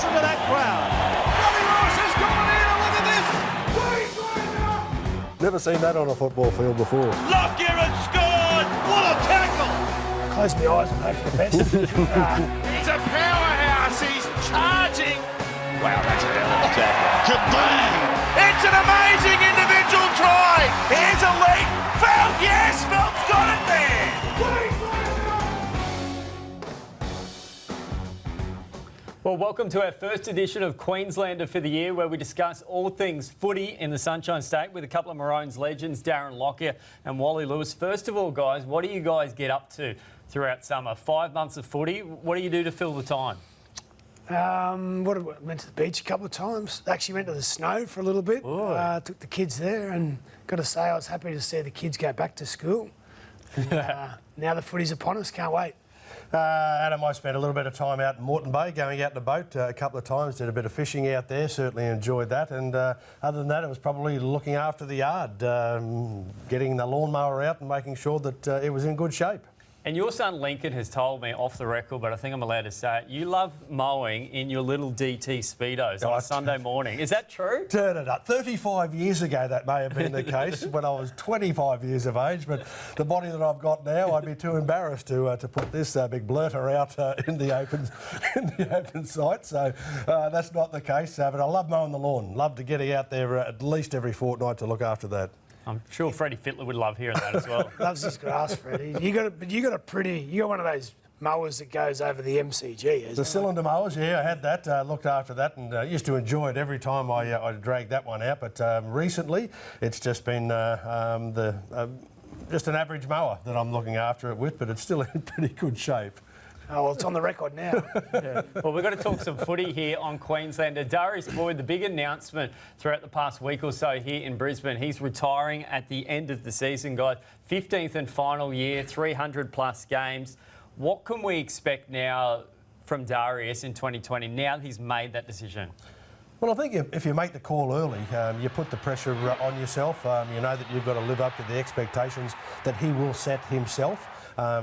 Listen to that crowd. Wally has gone in. Look at this. Never seen that on a football field before. Lockyer has scored. What a tackle. Close my eyes and hope for the best. He's a powerhouse. He's charging. Wow, that's a hell of a tackle. Kabang! It's an amazing individual try. Here's a lead. Felt, yes, Felt's got it there. Well, welcome to our first edition of Queenslander for the year, where we discuss all things footy in the Sunshine State with a couple of Maroons legends, Darren Lockyer and Wally Lewis. First of all, guys, what do you guys get up to throughout summer? 5 months of footy. What do you do to fill the time? Went to the beach a couple of times. Actually went to the snow for a little bit. Took the kids there, and got to say I was happy to see the kids go back to school. And, now the footy's upon us. Can't wait. Adam, I spent a little bit of time out in Moreton Bay, going out in the boat a couple of times, did a bit of fishing out there, certainly enjoyed that. And other than that, it was probably looking after the yard, getting the lawnmower out and making sure that it was in good shape. And your son Lincoln has told me off the record, but I think I'm allowed to say it, you love mowing in your little DT Speedos on a Sunday morning. Is that true? Turn it up. 35 years ago that may have been the case when I was 25 years of age, but the body that I've got now, I'd be too embarrassed to put this big blurter out in the open site. So that's not the case. But I love mowing the lawn. Love to get out there at least every fortnight to look after that. I'm sure Freddie Fittler would love hearing that as well. Loves his grass, Freddie. You got one of those mowers that goes over the MCG. The cylinder mowers, yeah, I had that, looked after that, and used to enjoy it every time I dragged that one out. But recently, it's just been just an average mower that I'm looking after it with, but it's still in pretty good shape. Oh, well, it's on the record now. Yeah. Well, we've got to talk some footy here on Queenslander. Darius Boyd, the big announcement throughout the past week or so here in Brisbane. He's retiring at the end of the season, guys. 15th and final year, 300-plus games. What can we expect now from Darius in 2020, now that he's made that decision? Well, I think if you make the call early, you put the pressure on yourself. You know that you've got to live up to the expectations that he will set himself.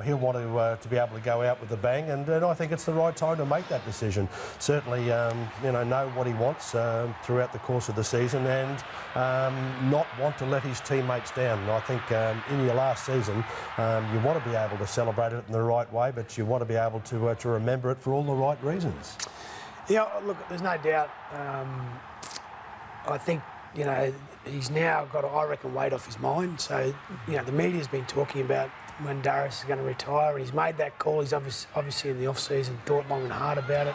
He'll want to be able to go out with a bang, and I think it's the right time to make that decision. Certainly, know what he wants throughout the course of the season, and not want to let his teammates down. And I think in your last season, you want to be able to celebrate it in the right way, but you want to be able to remember it for all the right reasons. Yeah, look, there's no doubt. I think, he's now got, I reckon, weight off his mind. So, the media's been talking about when Darius is going to retire, and he's made that call. He's obviously in the off-season, thought long and hard about it.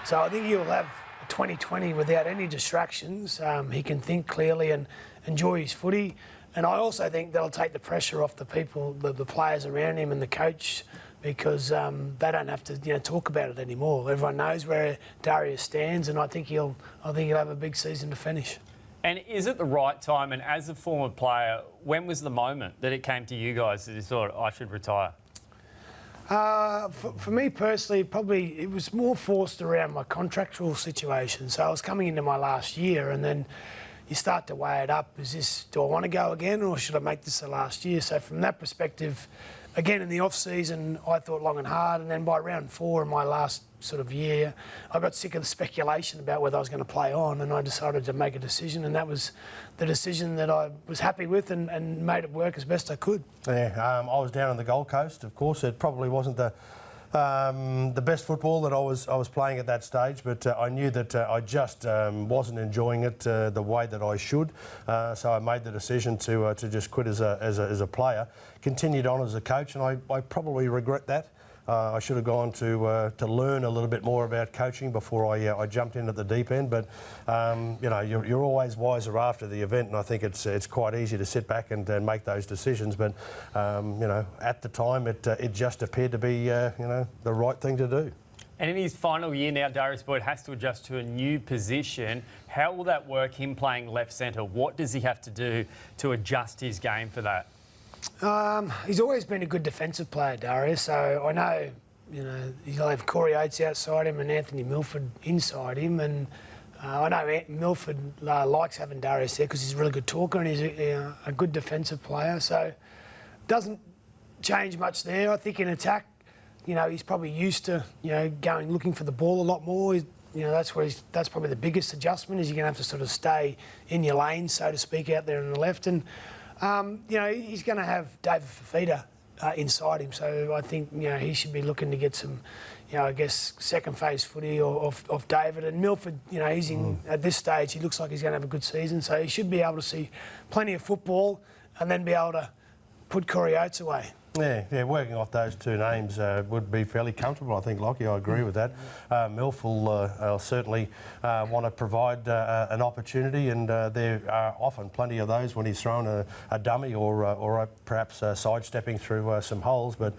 So I think he'll have 2020 without any distractions. He can think clearly and enjoy his footy. And I also think that'll take the pressure off the people, the players around him and the coach, because they don't have to talk about it anymore. Everyone knows where Darius stands, and I think he'll have a big season to finish. And is it the right time? And as a former player, when was the moment that it came to you guys that you thought, I should retire? For me personally, probably it was more forced around my contractual situation. So I was coming into my last year, and then you start to weigh it up. Do I want to go again, or should I make this the last year? So from that perspective, again, in the off-season, I thought long and hard, and then by round 4 in my last sort of year, I got sick of the speculation about whether I was going to play on, and I decided to make a decision, and that was the decision that I was happy with and made it work as best I could. Yeah, I was down on the Gold Coast. Of course, it probably wasn't the best football that I was playing at that stage, but I knew that I just wasn't enjoying it the way that I should. So I made the decision to just quit as a player. Continued on as a coach, and I probably regret that. I should have gone to learn a little bit more about coaching before I jumped in at the deep end. But you're always wiser after the event, and I think it's quite easy to sit back and make those decisions. But at the time, it just appeared to be the right thing to do. And in his final year now, Darius Boyd has to adjust to a new position. How will that work, him playing left centre? What does he have to do to adjust his game for that? He's always been a good defensive player, Darius, so I know, he'll have Corey Oates outside him and Anthony Milford inside him, and I know Milford likes having Darius there because he's a really good talker and he's a good defensive player, so doesn't change much there. I think in attack, he's probably used to, going looking for the ball a lot more. that's probably the biggest adjustment, is you're going to have to sort of stay in your lane, so to speak, out there on the left. And, he's going to have David Fifita inside him. So I think, he should be looking to get some, I guess, second phase footy off David. And Milford, he's in, at this stage, he looks like he's going to have a good season. So he should be able to see plenty of football and then be able to put Corey Oates away. Yeah, working off those two names would be fairly comfortable, I think, Lockie. I agree with that. Milf will certainly want to provide an opportunity, and there are often plenty of those when he's thrown a dummy or perhaps sidestepping through some holes. But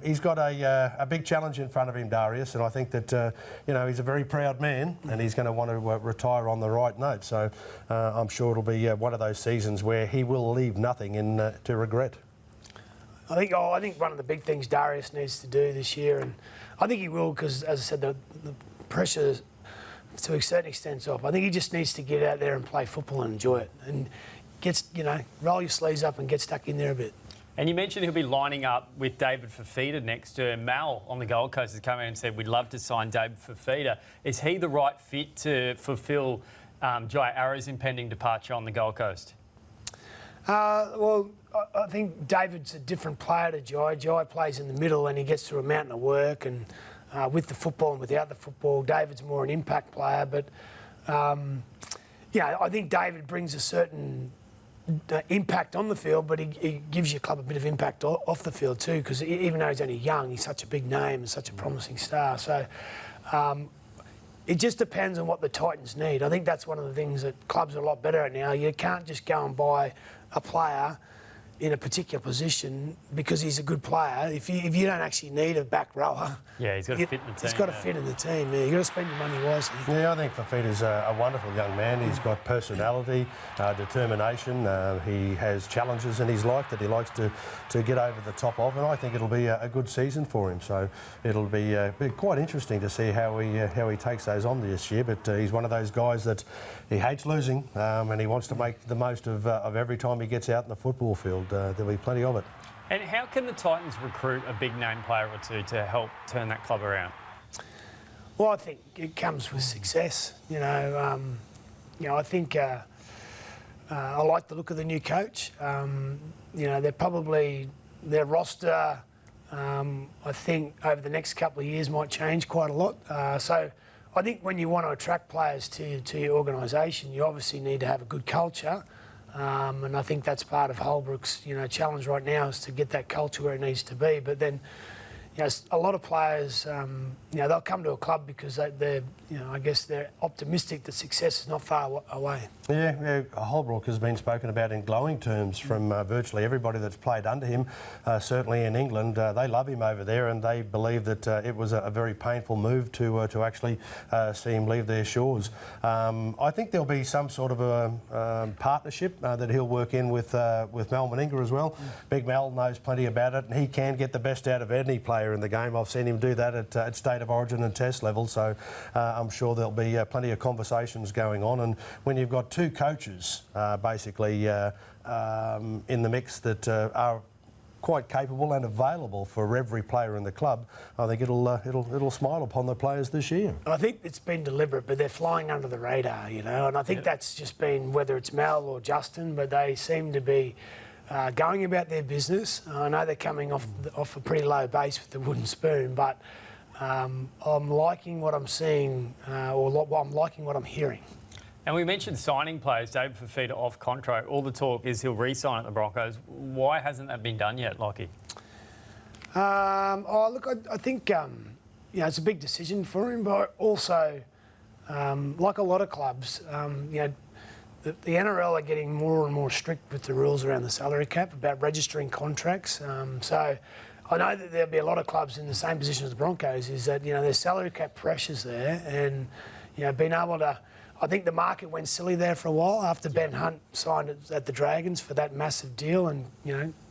he's got a big challenge in front of him, Darius, and I think that, he's a very proud man, and he's going to want to retire on the right note. So I'm sure it'll be one of those seasons where he will leave nothing to regret. I think one of the big things Darius needs to do this year, and I think he will, because, as I said, the pressure to a certain extent off. I think he just needs to get out there and play football and enjoy it, and roll your sleeves up and get stuck in there a bit. And you mentioned he'll be lining up with David Fifita next to him. Mal on the Gold Coast has come in and said, we'd love to sign David Fifita. Is he the right fit to fulfil Jai Arrow's impending departure on the Gold Coast? Well, I think David's a different player to Jai. Jai plays in the middle and he gets through a mountain of work, and with the football and without the football, David's more an impact player. But, I think David brings a certain impact on the field, but he gives your club a bit of impact off the field too, because even though he's only young, he's such a big name and such a promising star. So it just depends on what the Titans need. I think that's one of the things that clubs are a lot better at now. You can't just go and buy a player in a particular position because he's a good player. If you don't actually need a back rower, he's got to fit in the team. He's got to fit in the team. Yeah, you've got to spend your money wisely. Yeah, I think Fifita's a wonderful young man. He's got personality, determination. He has challenges in his life that he likes to get over the top of, and I think it'll be a good season for him. So it'll be quite interesting to see how he takes those on this year. But he's one of those guys that he hates losing, and he wants to make the most of every time he gets out in the football field. There'll be plenty of it. And how can the Titans recruit a big name player or two to help turn that club around? Well, I think it comes with success. I think I like the look of the new coach. Their roster, I think over the next couple of years might change quite a lot. So I think when you want to attract players to your organisation, you obviously need to have a good culture. And I think that's part of Holbrook's, challenge right now, is to get that culture where it needs to be. But then, a lot of players, they'll come to a club because they're optimistic that success is not far away. Yeah, Holbrook has been spoken about in glowing terms from virtually everybody that's played under him. Certainly in England, they love him over there, and they believe that it was a very painful move to actually see him leave their shores. I think there'll be some sort of a partnership that he'll work in with Mal Meninga as well. Big Mal knows plenty about it, and he can get the best out of any player in the game. I've seen him do that at State of Origin and Test level, so I'm sure there'll be plenty of conversations going on. And when you've got two coaches basically in the mix that are quite capable and available for every player in the club, I think it'll smile upon the players this year. I think it's been deliberate, but they're flying under the radar, and I think that's just been, whether it's Mal or Justin, but they seem to be going about their business. I know they're coming off a pretty low base with the wooden spoon, but I'm liking what I'm seeing, I'm liking what I'm hearing. And we mentioned signing players. David Fifita off contract. All the talk is he'll re-sign at the Broncos. Why hasn't that been done yet, Lockie? I think it's a big decision for him, but also, like a lot of clubs, the NRL are getting more and more strict with the rules around the salary cap about registering contracts. So I know that there'll be a lot of clubs in the same position as the Broncos, is that, there's salary cap pressures there, and, being able to... I think the market went silly there for a while after Ben Hunt signed at the Dragons for that massive deal, and,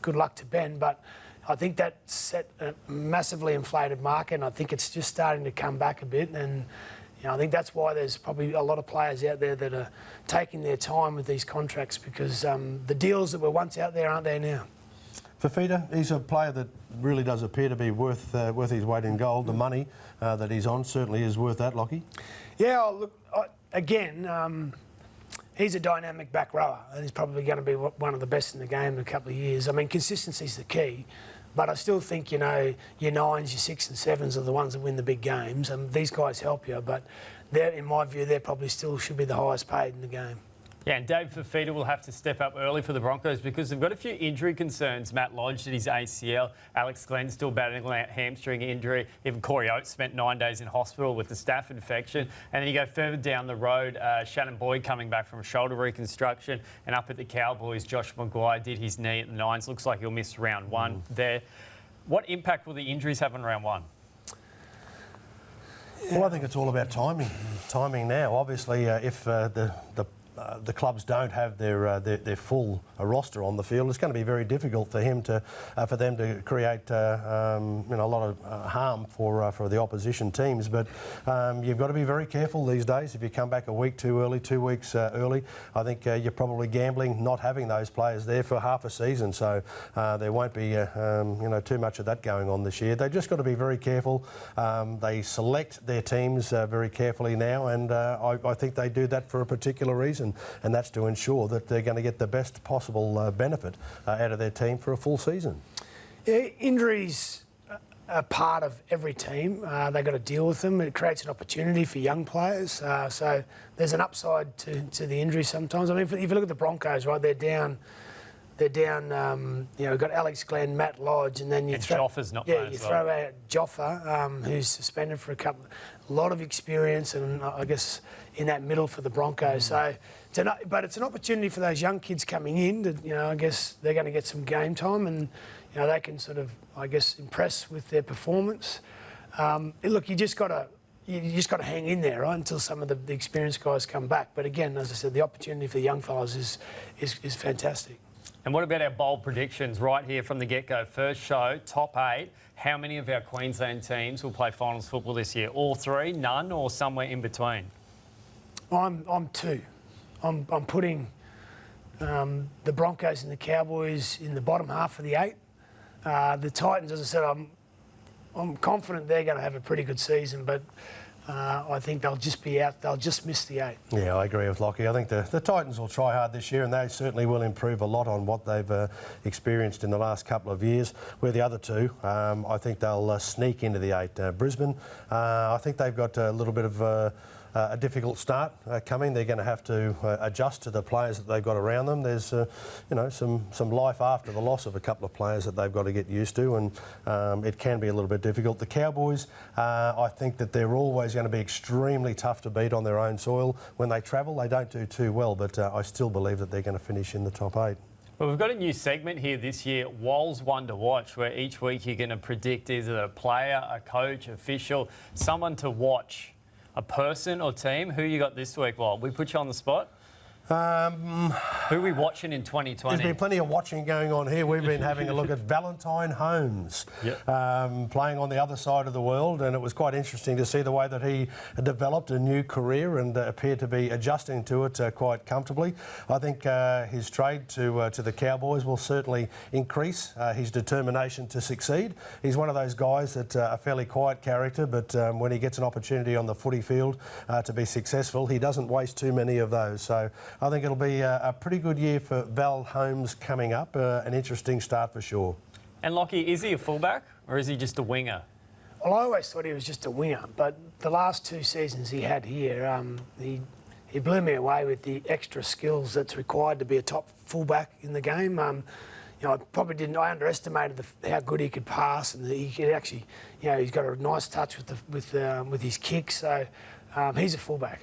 good luck to Ben. But I think that set a massively inflated market, and I think it's just starting to come back a bit. And, I think that's why there's probably a lot of players out there that are taking their time with these contracts, because the deals that were once out there aren't there now. Fifita, he's a player that really does appear to be worth his weight in gold. The money that he's on certainly is worth that, Lockie. Yeah, look, again, he's a dynamic back rower and he's probably going to be one of the best in the game in a couple of years. I mean, consistency's the key, but I still think, you know, your 9s, your 6s and 7s are the ones that win the big games, and these guys help you, but in my view, they probably still should be the highest paid in the game. Yeah, and Dave Fifita will have to step up early for the Broncos because they've got a few injury concerns. Matt Lodge did his ACL. Alex Glenn still battling a hamstring injury. Even Corey Oates spent 9 days in hospital with the staph infection. And then you go further down the road, Shannon Boyd coming back from shoulder reconstruction. And up at the Cowboys, Josh Maguire did his knee at the 9s. Looks like he'll miss round 1 there. What impact will the injuries have on round 1? Well, I think it's all about timing. Timing now. Obviously, if the clubs don't have their full roster on the field, it's going to be very difficult for them to create a lot of harm for the opposition teams. But you've got to be very careful these days. If you come back a week too early, 2 weeks early, I think you're probably gambling not having those players there for half a season. So there won't be too much of that going on this year. They've just got to be very careful. They select their teams very carefully now, and I think they do that for a particular reason. And that's to ensure that they're going to get the best possible benefit out of their team for a full season. Yeah, injuries are part of every team. They've got to deal with them. It creates an opportunity for young players. So there's an upside to the injury sometimes. I mean, if you look at the Broncos, right, they're down. We've got Alex Glenn, Matt Lodge, and then Joffa's not playing. You throw out Joffa, who's suspended for a lot of experience, and I guess in that middle for the Broncos. So, it's an opportunity for those young kids coming in. I guess they're going to get some game time, and they can sort of, I guess, impress with their performance. Look, you just got to hang in there, right, until some of the experienced guys come back. But again, as I said, the opportunity for the young fellas is fantastic. And what about our bold predictions right here from the get-go? First show, top 8. How many of our Queensland teams will play finals football this year? All 3, none, or somewhere in between? I'm 2. I'm putting the Broncos and the Cowboys in the bottom half of the 8. The Titans, as I said, I'm confident they're going to have a pretty good season, but I think they'll just be out. They'll just miss the 8. Yeah, I agree with Lockie. I think the Titans will try hard this year, and they certainly will improve a lot on what they've experienced in the last couple of years. Where the other 2, I think they'll sneak into the 8. Brisbane, I think they've got a little bit of a difficult start coming. They're going to have to adjust to the players that they've got around them. There's some life after the loss of a couple of players that they've got to get used to, and it can be a little bit difficult. The Cowboys, I think that they're always going to be extremely tough to beat on their own soil. When they travel, they don't do too well, but I still believe that they're going to finish in the top 8. Well, we've got a new segment here this year, Wall's One to Watch, where each week you're going to predict either a player, a coach, official, someone to watch. A person or team? Who you got this week, Wall? We put you on the spot? Who are we watching in 2020? There's been plenty of watching going on here. We've been having a look at Valentine Holmes, playing on the other side of the world, and it was quite interesting to see the way that he developed a new career and appeared to be adjusting to it quite comfortably. I think his trade to the Cowboys will certainly increase his determination to succeed. He's one of those guys that a fairly quiet character, but when he gets an opportunity on the footy field to be successful, he doesn't waste too many of those. So I think it'll be a pretty good year for Val Holmes coming up. An interesting start for sure. And Lockie, is he a fullback or is he just a winger? Well, I always thought he was just a winger, but the last 2 seasons he had here, he blew me away with the extra skills that's required to be a top fullback in the game. I probably didn't. I underestimated how good he could pass, and he could actually, he's got a nice touch with his kicks. So he's a fullback.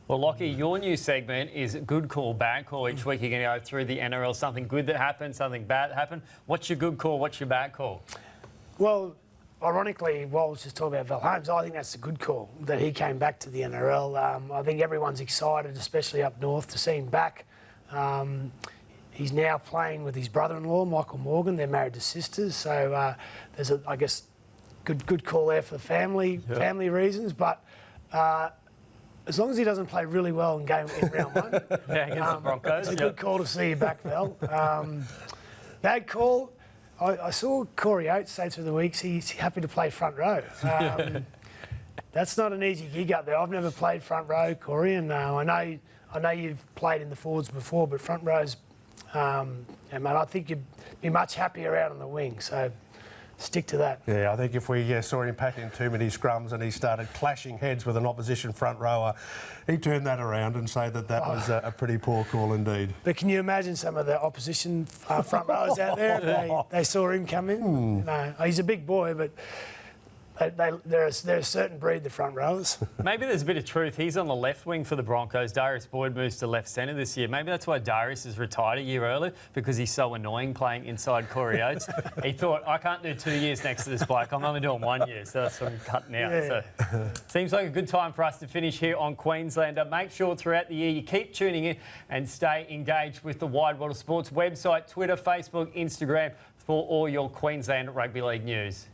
Well, Lockie, your new segment is good call, bad call. Each week you're going to go through the NRL, something good that happened, something bad that happened. What's your good call? What's your bad call? Well, ironically, Wally was just talking about Val Holmes. I think that's a good call that he came back to the NRL. I think everyone's excited, especially up north, to see him back. He's now playing with his brother-in-law, Michael Morgan. They're married to sisters, so there's I guess, good call there for the family reasons. But as long as he doesn't play really well in round 1, against the Broncos, it's a good call to see you back, Val. Bad call. I saw Corey Oates say through the weeks he's happy to play front row. That's not an easy gig up there. I've never played front row, Corey, and I know you've played in the forwards before, but front rows, mate, I think you'd be much happier out on the wing. So stick to that. Yeah, I think if we saw him packing too many scrums and he started clashing heads with an opposition front rower, he'd turn that around and say that was a pretty poor call indeed. But can you imagine some of the opposition front rowers out there if they saw him come in? No, he's a big boy, but they're a certain breed, the front rowers. Maybe there's a bit of truth. He's on the left wing for the Broncos. Darius Boyd moves to left centre this year. Maybe that's why Darius has retired a year early, because he's so annoying playing inside Corey Oates. He thought, I can't do 2 years next to this bloke. I'm only doing 1 year, so that's what I'm cutting out. Yeah. So seems like a good time for us to finish here on Queenslander. Make sure throughout the year you keep tuning in and stay engaged with the Wide World of Sports website, Twitter, Facebook, Instagram for all your Queensland Rugby League news.